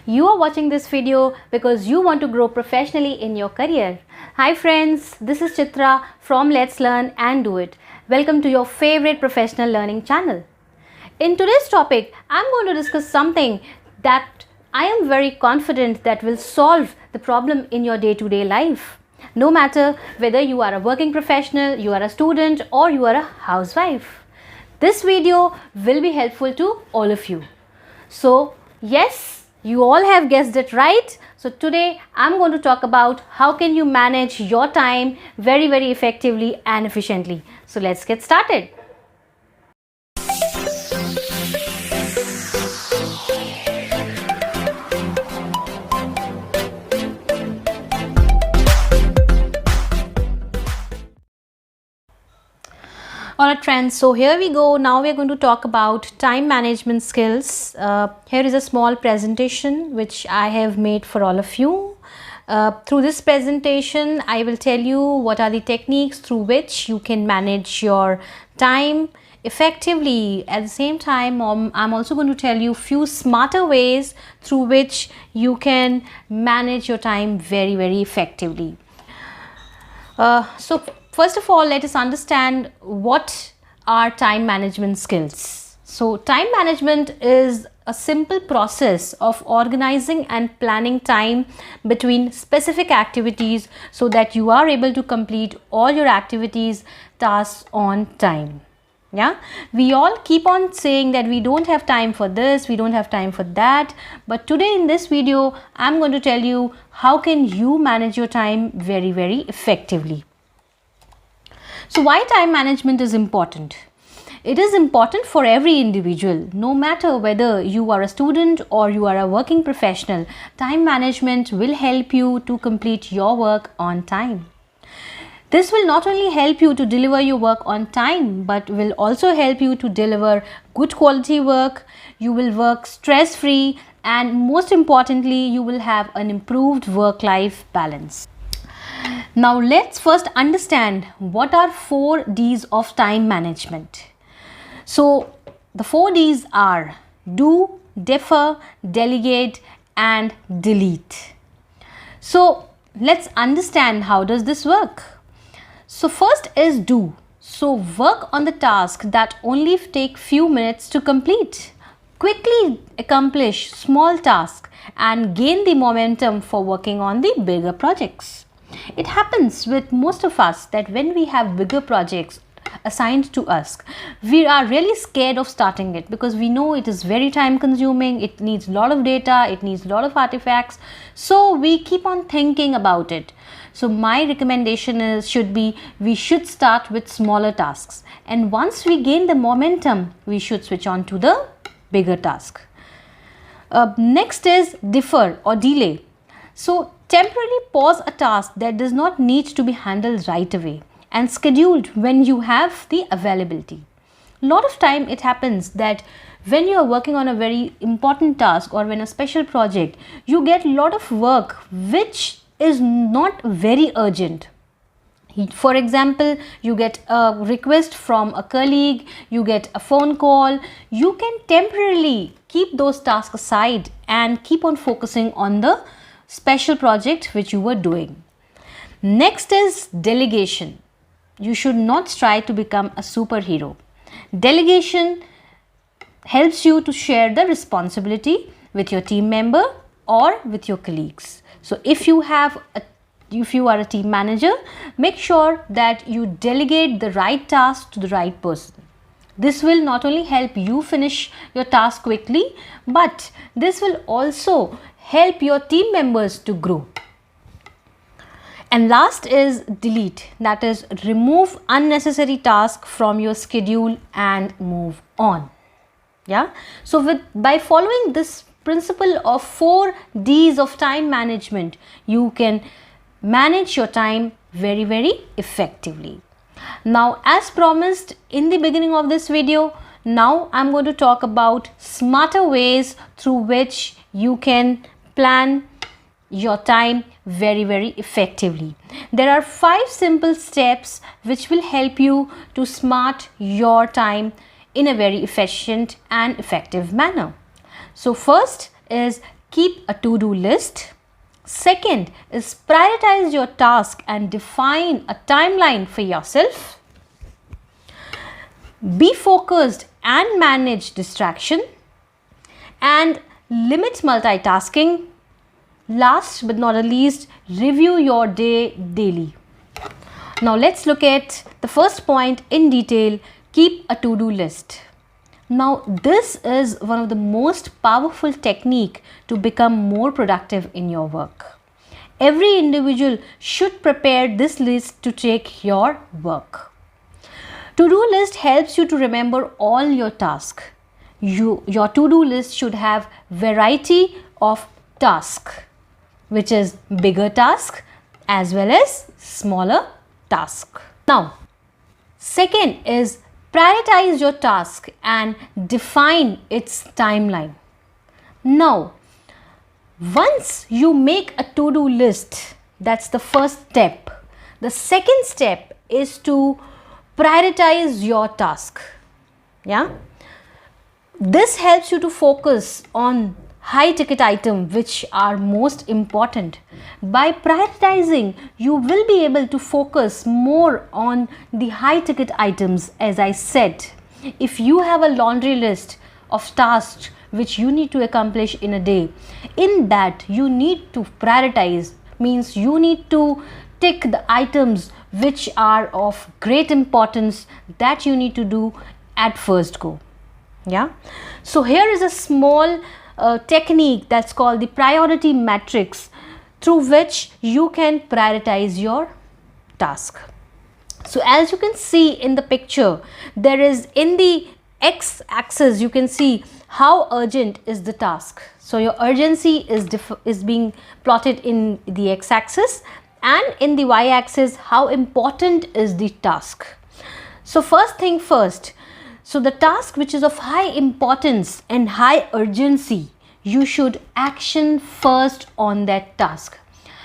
You are watching this video because you want to grow professionally in your career. Hi friends, this is Chitra from Let's Learn and Do It. Welcome to your favorite professional learning channel. In today's topic, I'm going to discuss something that I am very confident that will solve the problem in your day-to-day life. No matter whether you are a working professional, you are a student, or you are a housewife. This video will be helpful to all of you. So, yes, you all have guessed it right. So today I'm going to talk about how can you manage your time very effectively and efficiently. So let's get started. Alright friends, so here we go. Now we are going to talk about time management skills. Here is a small presentation which I have made for all of you. Through this presentation, I will tell you what are the techniques through which you can manage your time effectively. At the same time, I'm also going to tell you few smarter ways through which you can manage your time very effectively. So first of all, let us understand what are time management skills. So time management is a simple process of organizing and planning time between specific activities so that you are able to complete all your activities, tasks on time. Yeah, we all keep on saying that we don't have time for this, we don't have time for that. But today in this video, I'm going to tell you how can you manage your time very effectively. So why time management is important? It is important for every individual, no matter whether you are a student or you are a working professional. Time management will help you to complete your work on time. This will not only help you to deliver your work on time, but will also help you to deliver good quality work. You will work stress-free, and most importantly, you will have an improved work-life balance. Now let's first understand what are 4 Ds of time management. So the 4 Ds are do, defer, delegate and delete. So let's understand how does this work. So first is do. So work on the task that only take few minutes to complete. Quickly accomplish small tasks and gain the momentum for working on the bigger projects. It happens with most of us that when we have bigger projects assigned to us, we are really scared of starting it because we know it is very time consuming, it needs a lot of data, it needs a lot of artifacts. So we keep on thinking about it. So my recommendation we should start with smaller tasks, and once we gain the momentum, we should switch on to the bigger task. Next is defer or delay. So temporarily pause a task that does not need to be handled right away and scheduled when you have the availability. A lot of time it happens that when you are working on a very important task or when a special project, you get a lot of work which is not very urgent. For example, you get a request from a colleague, you get a phone call, you can temporarily keep those tasks aside and keep on focusing on the special project which you were doing. Next is delegation. You should not try to become a superhero. Delegation helps you to share the responsibility with your team member or with your colleagues. So if you are a team manager, make sure that you delegate the right task to the right person. This will not only help you finish your task quickly, but this will also help your team members to grow. And last is delete, that is remove unnecessary tasks from your schedule and move on. Yeah, so by following this principle of 4 Ds of time management, you can manage your time very effectively. Now as promised in the beginning of this video, now I'm going to talk about smarter ways through which you can plan your time very effectively. There are 5 simple steps which will help you to smart your time in a very efficient and effective manner. So first is keep a to-do list. Second is prioritize your task and define a timeline for yourself. Be focused and manage distraction. And limit multitasking. Last but not the least, review your day daily. Now let's look at the first point in detail. Keep a to-do list. Now this is one of the most powerful technique to become more productive in your work. Every individual should prepare this list to take your work. To-do list helps you to remember all your tasks. Your to-do list should have variety of tasks, which is bigger task as well as smaller task. Now, second is prioritize your task and define its timeline. Now, once you make a to-do list, that's the first step. The second step is to prioritize your task. Yeah. This helps you to focus on high ticket items which are most important. By prioritizing, you will be able to focus more on the high ticket items. As I said, if you have a laundry list of tasks which you need to accomplish in a day, in that you need to prioritize, means you need to tick the items which are of great importance that you need to do at first go. Yeah. So here is a small technique that's called the priority matrix, through which you can prioritize your task. So as you can see in the picture, there is in the x-axis you can see how urgent is the task. So your urgency is being plotted in the x-axis, and in the y-axis how important is the task. So first thing first, so the task which is of high importance and high urgency, you should action first on that task.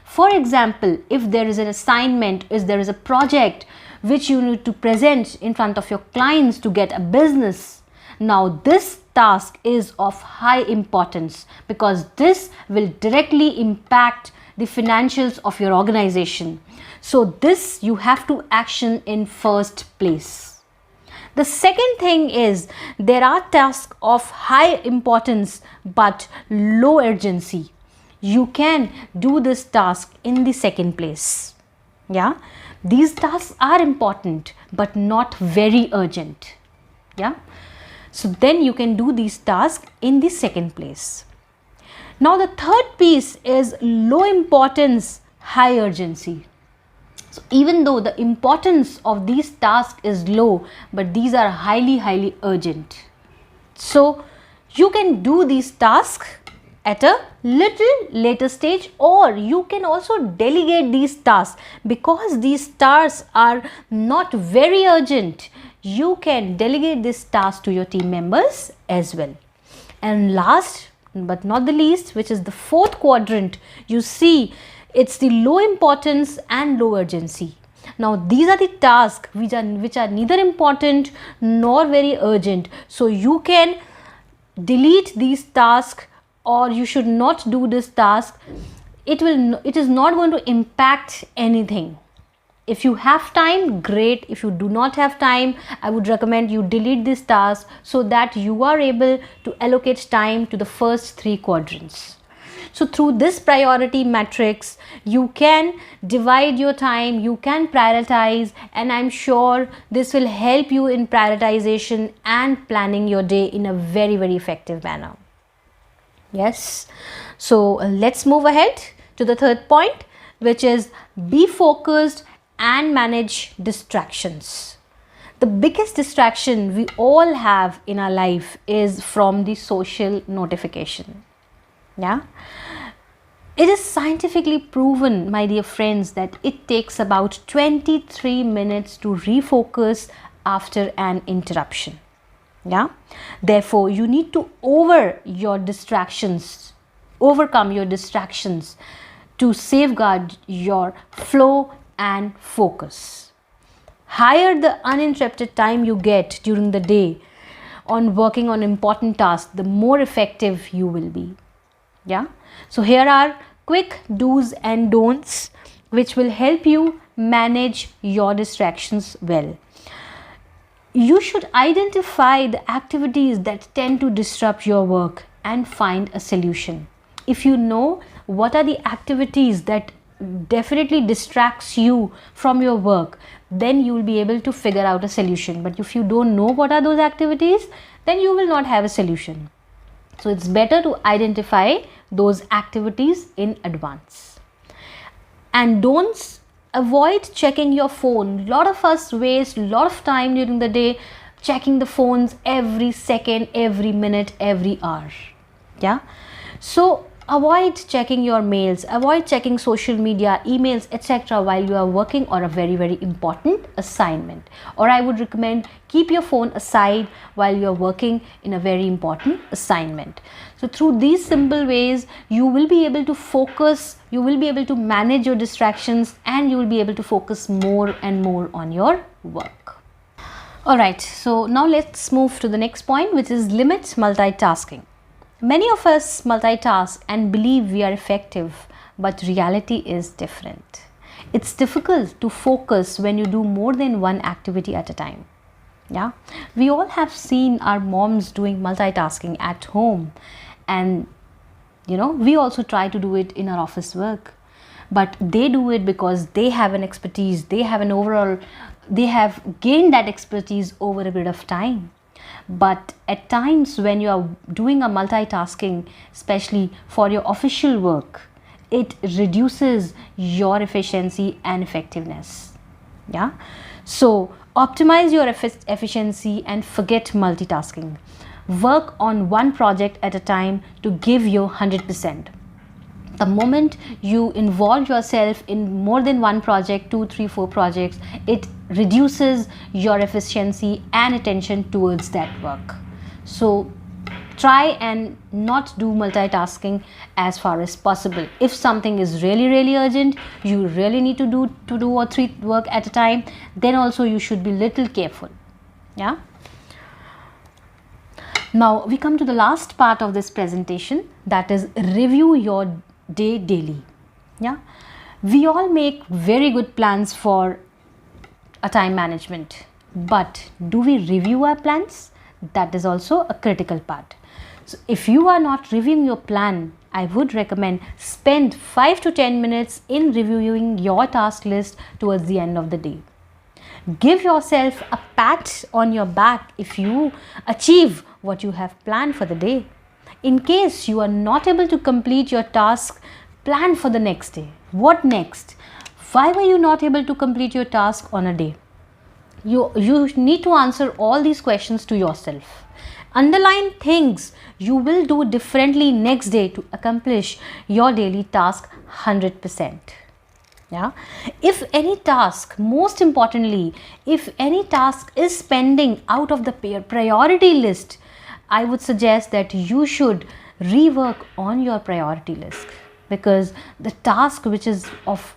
For example, if there is an assignment, if there is a project which you need to present in front of your clients to get a business, now this task is of high importance because this will directly impact the financials of your organization. So this you have to action in first place. The second thing is there are tasks of high importance but low urgency. You can do this task in the second place. Yeah, these tasks are important but not very urgent. Yeah, so then you can do these tasks in the second place. Now the third piece is low importance, high urgency. So even though the importance of these tasks is low, but these are highly urgent. So you can do these tasks at a little later stage, or you can also delegate these tasks because these tasks are not very urgent. You can delegate this task to your team members as well. And last but not the least, which is the fourth quadrant, you see it's the low importance and low urgency. Now these are the tasks which are neither important nor very urgent. So you can delete these tasks, or you should not do this task. It is not going to impact anything. If you have time, great. If you do not have time, I would recommend you delete this task so that you are able to allocate time to the first three quadrants. So through this priority matrix, you can divide your time, you can prioritize, and I'm sure this will help you in prioritization and planning your day in a very effective manner. Yes. So let's move ahead to the third point, which is be focused and manage distractions. The biggest distraction we all have in our life is from the social notification. Yeah, it is scientifically proven, my dear friends, that it takes about 23 minutes to refocus after an interruption. Yeah, therefore you need to overcome your distractions to safeguard your flow and focus. Higher the uninterrupted time you get during the day on working on important tasks, the more effective you will be. Yeah. So here are quick do's and don'ts which will help you manage your distractions well. You should identify the activities that tend to disrupt your work and find a solution. If you know what are the activities that definitely distracts you from your work, then you will be able to figure out a solution. But if you don't know what are those activities, then you will not have a solution. So it's better to identify those activities in advance. And don't avoid checking your phone. A lot of us waste a lot of time during the day checking the phones every second, every minute, every hour. Yeah. So avoid checking your mails, avoid checking social media, emails, etc. while you are working on a very, very important assignment. Or I would recommend keep your phone aside while you are working in a very important assignment. So through these simple ways, you will be able to focus, you will be able to manage your distractions, and you will be able to focus more and more on your work. Alright, so now let's move to the next point, which is limit multitasking. Many of us multitask and believe we are effective, but reality is different. It's difficult to focus when you do more than one activity at a time. Yeah, we all have seen our moms doing multitasking at home, and we also try to do it in our office work. But they do it because they have an expertise, they have gained that expertise over a bit of time. But at times when you are doing a multitasking, especially for your official work, it reduces your efficiency and effectiveness. Yeah. So optimize your efficiency and forget multitasking. Work on one project at a time to give your 100%. The moment you involve yourself in more than one project, 2, 3, 4 projects, it reduces your efficiency and attention towards that work. So try and not do multitasking as far as possible. If something is really, really urgent, you really need to do 2 or 3 work at a time, then also you should be little careful. Yeah. Now we come to the last part of this presentation, that is review your day daily. Yeah, we all make very good plans for a time management, but do we review our plans? That is also a critical part. So if you are not reviewing your plan, I would recommend spend 5 to 10 minutes in reviewing your task list towards the end of the day. Give yourself a pat on your back if you achieve what you have planned for the day. In case you are not able to complete your task, plan for the next day. What next? Why were you not able to complete your task on a day? You need to answer all these questions to yourself. Underline things you will do differently next day to accomplish your daily task 100%. Yeah. If any task, most importantly, if any task is pending out of the priority list, I would suggest that you should rework on your priority list, because the task which is of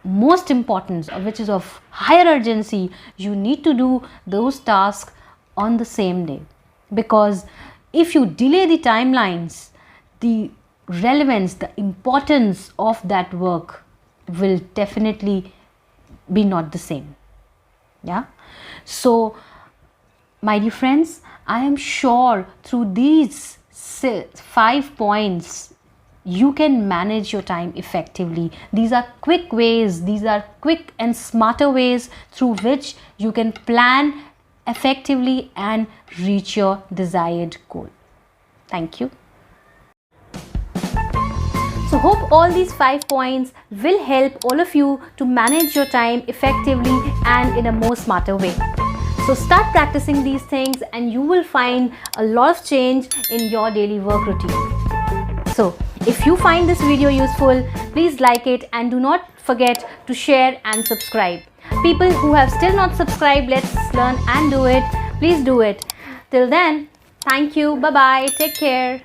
most importance or which is of higher urgency, you need to do those tasks on the same day. Because if you delay the timelines, the relevance, the importance of that work will definitely be not the same. Yeah. So my dear friends, I am sure through these 5 points you can manage your time effectively. These are quick ways, these are quick and smarter ways through which you can plan effectively and reach your desired goal. Thank you. So hope all these 5 points will help all of you to manage your time effectively and in a more smarter way. So start practicing these things and you will find a lot of change in your daily work routine. So if you find this video useful, please like it and do not forget to share and subscribe. People who have still not subscribed, let's learn and do it. Please do it. Till then, thank you. Bye-bye. Take care.